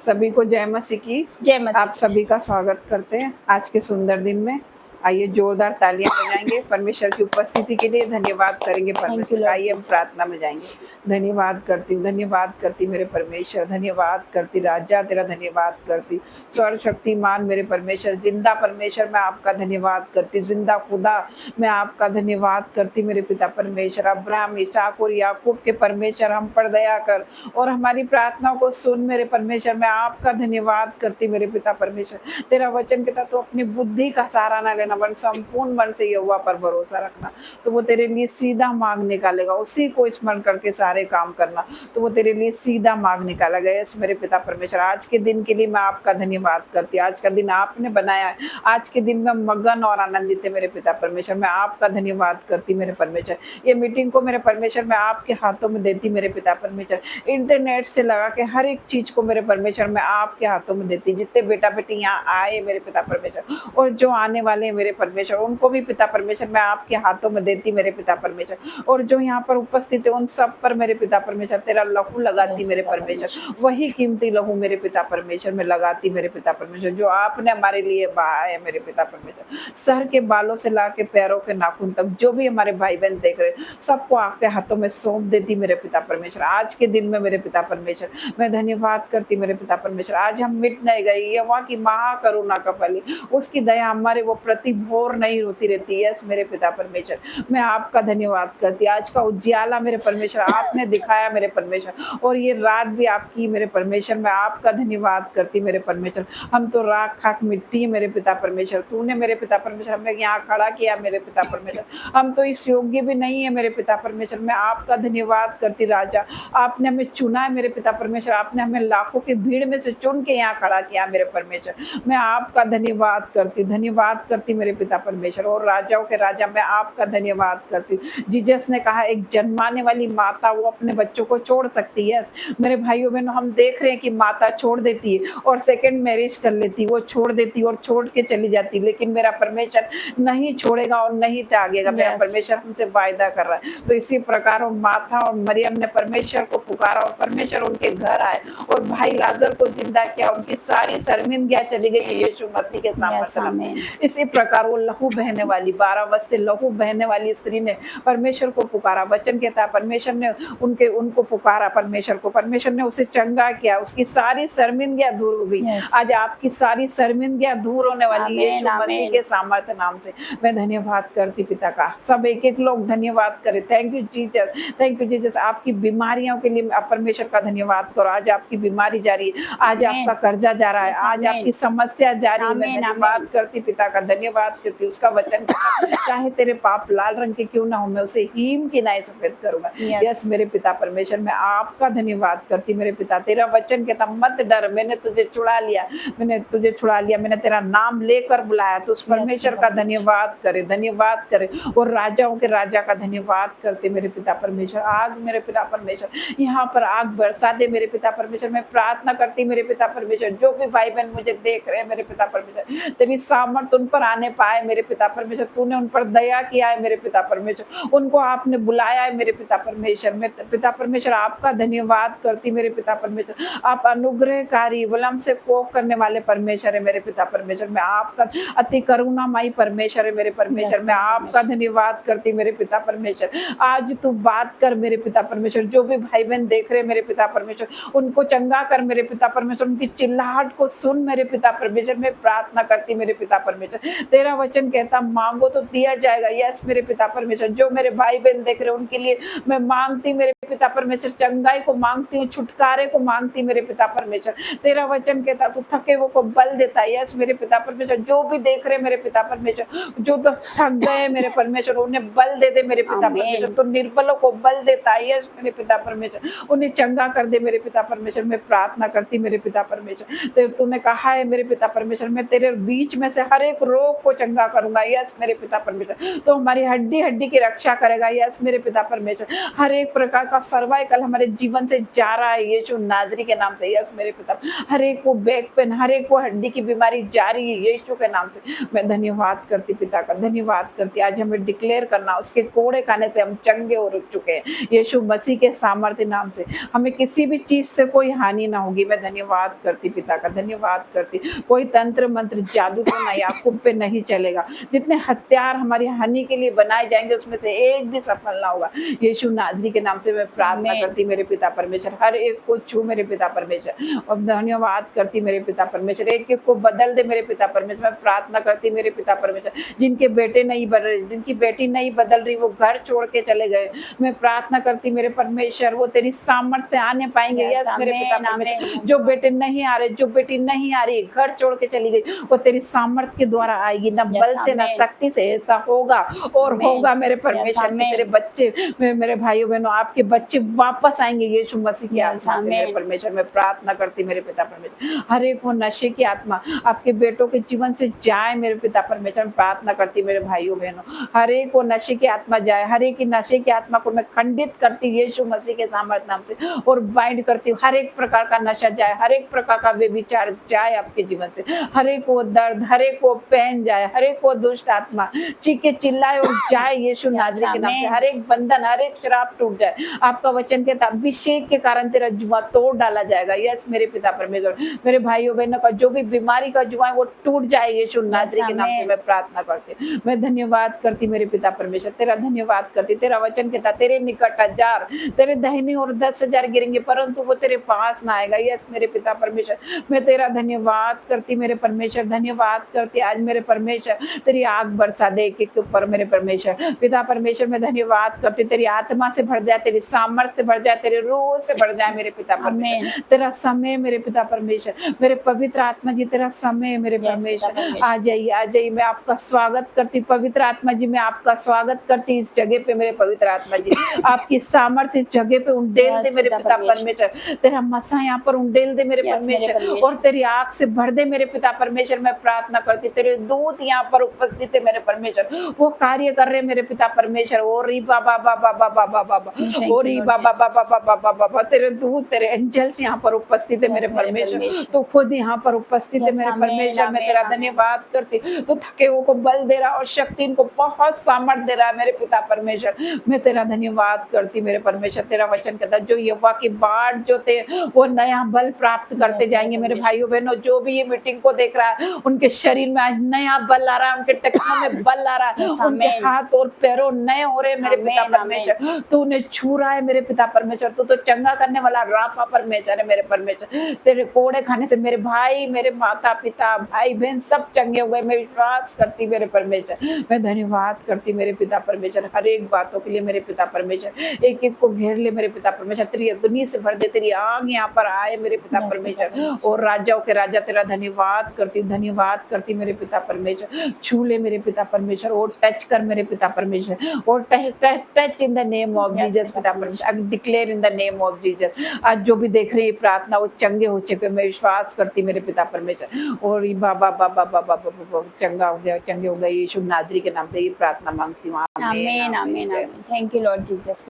सभी को जय मसीह की। जय मसीह। आप सभी का स्वागत करते हैं आज के सुंदर दिन में। आइए जोरदार तालियां बजाएंगे परमेश्वर की उपस्थिति के लिए। धन्यवाद करेंगे परमेश्वर का। आइए हम प्रार्थना में जाएंगे। धन्यवाद करती हूँ, धन्यवाद करती मेरे परमेश्वर, धन्यवाद करती राजा तेरा, धन्यवाद करती सर्वशक्तिमान मेरे परमेश्वर, जिंदा परमेश्वर मैं आपका धन्यवाद करती, जिंदा खुदा मैं आपका धन्यवाद करती मेरे पिता परमेश्वर। अब्राहम, इसहाक और याकूब के परमेश्वर हम पर दया कर और हमारी प्रार्थना को सुन मेरे परमेश्वर। मैं आपका धन्यवाद करती मेरे पिता परमेश्वर। तेरा वचन कहता तो अपनी बुद्धि का सहारा ना लेना, वन संपूर्ण मन से यहोवा पर भरोसा रखना, तो वो तेरे लिए सीधा मार्ग निकालेगा। उसी को स्मरण करके सारे काम करना, तो वो तेरे लिए सीधा मार्ग निकालेगा। यस मेरे पिता परमेश्वर, आज के दिन के लिए मैं आपका धन्यवाद करती। आज का दिन आपने बनाया है, आज के दिन में मगन और आनंदित है मेरे पिता परमेश्वर। मैं आपका धन्यवाद करती मेरे परमेश्वर। ये मीटिंग को मेरे परमेश्वर मैं आपके हाथों में देती मेरे पिता परमेश्वर। इंटरनेट से लगा के हर एक चीज को मेरे परमेश्वर मैं आपके हाथों में देती। जितने बेटा बेटी यहाँ आए मेरे पिता परमेश्वर और जो आने वाले मेरे परमेश्वर, उनको भी पिता परमेश्वर मैं आपके हाथों में देती मेरे पिता परमेश्वर। और जो यहाँ पर उपस्थित है उन सब पर मेरे पिता परमेश्वर तेरा लहू लगाती मेरे परमेश्वर। वही कीमती लहू मेरे पिता परमेश्वर में लगाती मेरे पिता परमेश्वर, जो आपने हमारे लिए बहाया है मेरे पिता परमेश्वर। सर के बालों से ला के पैरों के नाखून तक जो भी हमारे भाई बहन देख रहे सबको आपके हाथों में सौंप देती मेरे पिता परमेश्वर। आज के दिन में मेरे पिता परमेश्वर मैं धन्यवाद करती मेरे पिता परमेश्वर। आज हम मिट नहीं गई, यहोवा की महाकरुणा का फल, उसकी दया हमारे वो प्रति भोर नहीं होती रहती। यस मेरे पिता परमेश्वर, मैं आपका धन्यवाद करती। आज का उजियाला मेरे परमेश्वर आपने दिखाया मेरे परमेश्वर, और ये रात भी आपकी मेरे परमेश्वर। मैं आपका धन्यवाद करती मेरे परमेश्वर। हम तो राख खाक मिट्टी मेरे पिता परमेश्वर, तूने मेरे पिता परमेश्वर हमें यहाँ खड़ा किया मेरे पिता परमेश्वर। हम तो इस योग्य भी नहीं है मेरे पिता परमेश्वर। मैं आपका धन्यवाद करती राजा, आपने हमें चुना है मेरे पिता परमेश्वर। आपने हमें लाखों की भीड़ में से चुन के यहाँ खड़ा किया मेरे परमेश्वर। मैं आपका धन्यवाद करती, धन्यवाद करती मेरे पिता परमेश्वर। और राजाओं के राजा मैं आपका धन्यवाद करती। जीसस ने कहा एक जन्माने वाली माता वो अपने बच्चों को छोड़ सकती है। मेरे भाइयों बहनों, हम देख रहे हैं कि माता छोड़ देती है और सेकंड मैरिज कर लेती, वो छोड़ देती और छोड़ के चली जाती, लेकिन मेरा परमेश्वर नहीं छोड़ेगा और नहीं त्यागेगा। मेरा परमेश्वर हमसे वायदा कर रहा है। तो इसी प्रकार माथा और मरियम ने परमेश्वर को पुकारा और परमेश्वर उनके घर आए और भाई लाजर को जिंदा किया। उनकी सारी शर्मिंदगियां चली गई यीशु मसीह के सामने। इसी प्रकार वो लहू बहने वाली 12 वर्ष से लहू बहने वाली स्त्री ने परमेश्वर को पुकारा। वचन कहता है परमेश्वर ने उनको पुकारा परमेश्वर को, परमेश्वर ने उसे चंगा किया, उसकी सारी शर्मिंदगियां दूर हो गई। आज आपकी सारी शर्मिंदगियां दूर होने वाली है यीशु मसीह के सामर्थ्य नाम से। मैं धन्यवाद करती पिता का। सब एक एक लोग धन्यवाद करें। Thank you Jesus, thank you Jesus. आपकी बीमारियों के लिए आप परमेश्वर का धन्यवाद करो। आज आपकी बीमारी जा रही है, आज आपका कर्जा जा रहा है, आज आपकी समस्या जा रही है। मैं धन्यवाद करती पिता का, धन्यवाद करती। उसका वचन चाहे तेरे पाप लाल रंग के क्यों ना हो, मैं उसे हीम की नाई सफेद करूंगा। यस मेरे पिता परमेश्वर, मैं आपका धन्यवाद करती मेरे पिता। तेरा वचन कहता मत डर, मैंने तुझे छुड़ा लिया, मैंने तुझे छुड़ा लिया, मैंने तेरा नाम लेकर बुलाया। तो उस परमेश्वर का धन्यवाद करे, धन्यवाद करे। और राजाओं के राजा का धन्यवाद करते मेरे पिता परमेश्वर। आग मेरे पिता परमेश्वर यहाँ पर आग बरसा दे मेरे पिता परमेश्वर। मैं प्रार्थना करती मेरे पिता परमेश्वर, जो भी भाई बहन मुझे देख रहे हैं मेरे पिता परमेश्वर, तेरी सामर्थ उन पर आने पाए मेरे पिता परमेश्वर। तूने उन पर दया किया है मेरे पिता परमेश्वर, उनको आपने बुलाया है मेरे पिता परमेश्वर। मैं पिता परमेश्वर आपका धन्यवाद करती मेरे पिता परमेश्वर। आप अनुग्रहकारी, विलम्ब से कोप करने वाले परमेश्वर है मेरे पिता परमेश्वर। मैं आपका अति करुणामयी परमेश्वर है मेरे परमेश्वर। मैं आपका धन्यवाद करती मेरे पिता परमेश्वर। आज तू बात कर मेरे पिता परमेश्वर, जो भी भाई बहन देख रहे मेरे पिता परमेश्वर उनको चंगा कर मेरे पिता परमेश्वर। उनकी चिल्लाहट को सुन मेरे पिता परमेश्वर। मैं प्रार्थना करती मेरे पिता परमेश्वर। तेरा वचन कहता मांगो तो दिया जाएगा। यस मेरे पिता परमेश्वर, जो मेरे भाई बहन देख रहे उनके लिए मैं मांगती मेरे पिता परमेश्वर, चंगाई को मांगती हूँ, छुटकारे को मांगती मेरे पिता परमेश्वर। तेरा वचन कहता तू थके वो को बल देता है। यस मेरे पिता परमेश्वर, जो भी देख रहे मेरे पिता परमेश्वर, जो तो थक गए मेरे परमेश्वर, उन्हें बल दे दे मेरे पिता परमेश्वर। तो निर्बलों को बल देता है। यस मेरे पिता परमेश्वर, उन्हें चंगा कर दे मेरे पिता परमेश्वर। मैं प्रार्थना करती मेरे पिता परमेश्वर। तूने कहा है मेरे पिता परमेश्वर, मैं तेरे बीच में से हर एक रोग को चंगा करूंगा। यस मेरे पिता परमेश्वर। तो हमारी हड्डी हड्डी की रक्षा करेगा, यस मेरे पिता परमेश्वर। हर एक प्रकार का सर्वाइकल हमारे जीवन से जा रहा है यीशु नाजरी के नाम से, यस मेरे पिता। हर एक को बैक पेन, हर एक को हड्डी की बीमारी जा रही है यीशु के नाम से। मैं धन्यवाद करती पिता का, धन्यवाद करती। आज हमें डिक्लेयर करना, उसके कोड़े खाने से हम चंगे हो चुके हैं यीशु मसीह के सामर्थ्य नाम से। हमें किसी भी चीज से कोई हानि ना होगी। मैं धन्यवाद करती पिता का, धन्यवाद करती। कोई तंत्र मंत्र जादू तो नहीं, याकूब पे नहीं चलेगा। जितने हथियार हमारी हानि के लिए बनाए जाएंगे उसमें से एक भी सफल ना होगा यीशु नाजरी के नाम से। मैं प्रार्थना करती मेरे पिता परमेश्वर, हर एक को छू मेरे पिता परमेश्वर। और धन्यवाद करती मेरे पिता परमेश्वर, एक एक को बदल दे मेरे पिता परमेश्वर। मैं प्रार्थना करती मेरे पिता परमेश्वर, जिनके बेटे नहीं बदल रहे, जिनकी बेटी नहीं बदल रही, वो घर छोड़ के चले गए, मैं प्रार्थना करती मेरे परमेश्वर वो तेरी सामर्थ्य आने पाएंगे। यस मेरे पिता परमेश्वर, जो बेटे नहीं आ रहे, जो बेटी नहीं आ रही, घर छोड़ के चली गई, वो तेरी सामर्थ्य के द्वारा आएगी। ना बल से ना शक्ति से, ऐसा होगा और होगा मेरे परमेश्वर। मेरे बच्चे, मेरे भाइयों बहनों, आपके बच्चे वापस आएंगे यीशु मसीह की आत्मा से मेरे परमेश्वर। मैं प्रार्थना करती मेरे पिता परमेश्वर, हर एक वो नशे की आत्मा आपके बेटों के जीवन से जाए मेरे पिता परमेश्वर। मैं प्रार्थना करती मेरे भाइयों बहनों, हर एक को नशे की आत्मा जाए, हर एक की नशे की आत्मा को मैं खंडित करती यीशु मसीह के सामर्थ्य नाम से और बाइंड करती हूँ। हर एक प्रकार का नशा जाए, हर एक प्रकार का व्यभिचार जाए आपके जीवन से, हर एक को दर्द, हर एक को पेन जाए, हर एक को दुष्ट आत्मा चीखे चिल्लाए और जाए यीशु नाजरी के नाम से। हर एक बंधन, हर एक श्राप टूट जाए। आपका वचन कहता अभिषेक के कारण तेरा जुआ तोड़ डाला जाएगा। यस मेरे पिता परमेश्वर, मेरे भाइयों बहनों का जो भी बीमारी का जुआ है वो टूट जाए यीशु नाजरी के नाम से। मैं प्रार्थना करती हूँ, मैं धन्यवाद करती मेरे पिता परमेश्वर, तेरा धन्यवाद करती। तेरा वचन कहता तेरे निकट 1000 तेरे दाहिनी और 10,000 गिरेंगे परंतु वो तेरे पास ना आएगा। यस मेरे पिता परमेश्वर, मैं तेरा धन्यवाद करती मेरे परमेश्वर, धन्यवाद करती। आज मेरे परमेश्वर तेरी आग बरसा दे एक ऊपर मेरे परमेश्वर। पिता परमेश्वर मैं धन्यवाद करती, तेरी आत्मा से भर जाए, तेरी सामर्थ्य भर जाए, तेरे रूह से भर जाए मेरे पिता परमेश्वर। तेरा समय मेरे पिता परमेश्वर, मेरे पवित्र आत्मा जी तेरा समय मेरे परमेश्वर। आ जाइए, आ जाइए। मैं आपका स्वागत करती पवित्र आत्मा जी, मैं आपका स्वागत करती इस जगह पे मेरे पवित्र आत्मा जी। आपकी सामर्थ्य इस जगह पे उंडेल दे मेरे पिता परमेश्वर, तेरा मसा यहाँ पर उंडेल दे मेरे परमेश्वर और तेरी आग से भर दे मेरे पिता परमेश्वर। मैं प्रार्थना करती तेरे दूत यहाँ पर उपस्थित है मेरे परमेश्वर, वो कार्य कर रहे मेरे पिता परमेश्वर। ओ री बाबा बाबा बाबा बाबा, ओ री बाबा बाबा बाबा बाबा, तेरे दूत तेरे एंजल्स यहाँ पर उपस्थित है मेरे परमेश्वर। तो खुद यहाँ पर उपस्थित है मेरे परमेश्वर। मैं तेरा धन्यवाद करती, तो थके हुए को बल दे रहा और शक्ति इनको बहुत सामर्थ दे रहा है मेरे पिता परमेश्वर। मैं तेरा धन्यवाद करती मेरे परमेश्वर। तेरा वचन कहता जो यहोवा की बाट जो थे वो नया बल प्राप्त करते जाएंगे मेरे भाइयों बहनों। जो भी ये मीटिंग को देख रहा है उनके शरीर में आज नया बल आ रहा है, उनके टखनों में बल आ रहा है, उनके हाथ और पैरों नए हो रहे मेरे पिता परमेश्वर। तू उन्हें छू रहा है मेरे पिता परमेश्वर, तू तो चंगा करने वाला राफा परमेश्वर है मेरे परमेश्वर। तेरे कोड़े खाने से मेरे भाई, मेरे माता पिता, भाई बहन सब चंगे हो गए। मैं विश्वास करती मेरे परमेश्वर, मैं धन्यवाद करती मेरे पिता परमेश्वर। हर एक बातों के लिए मेरे पिता परमेश्वर, एक एक को घेर ले मेरे पिता परमेश्वर, तेरी अग्नि से भर दे, तेरी आग यहाँ पर आए मेरे पिता परमेश्वर। और राजाओं के राजा तेरा धन्यवाद करती, धन्यवाद करती मेरे पिता परमेश्वर। छू ले मेरे पिता परमेश्वर और टच कर मेरे पिता परमेश्वर, और touch in the name of Jesus पिता परमेश्वर। I declare in the name of Jesus. आज जो भी देख रही है प्रार्थना वो चंगे हो चुके, मैं विश्वास करती मेरे पिता परमेश्वर। और बाबा बाबा बाबा बाबा चंगा हो गया, चंगे हो गए यीशु नाजरी के नाम से ये प्रार्थना मांगती हूँ। आमीन आमीन आमीन। Thank you Lord Jesus.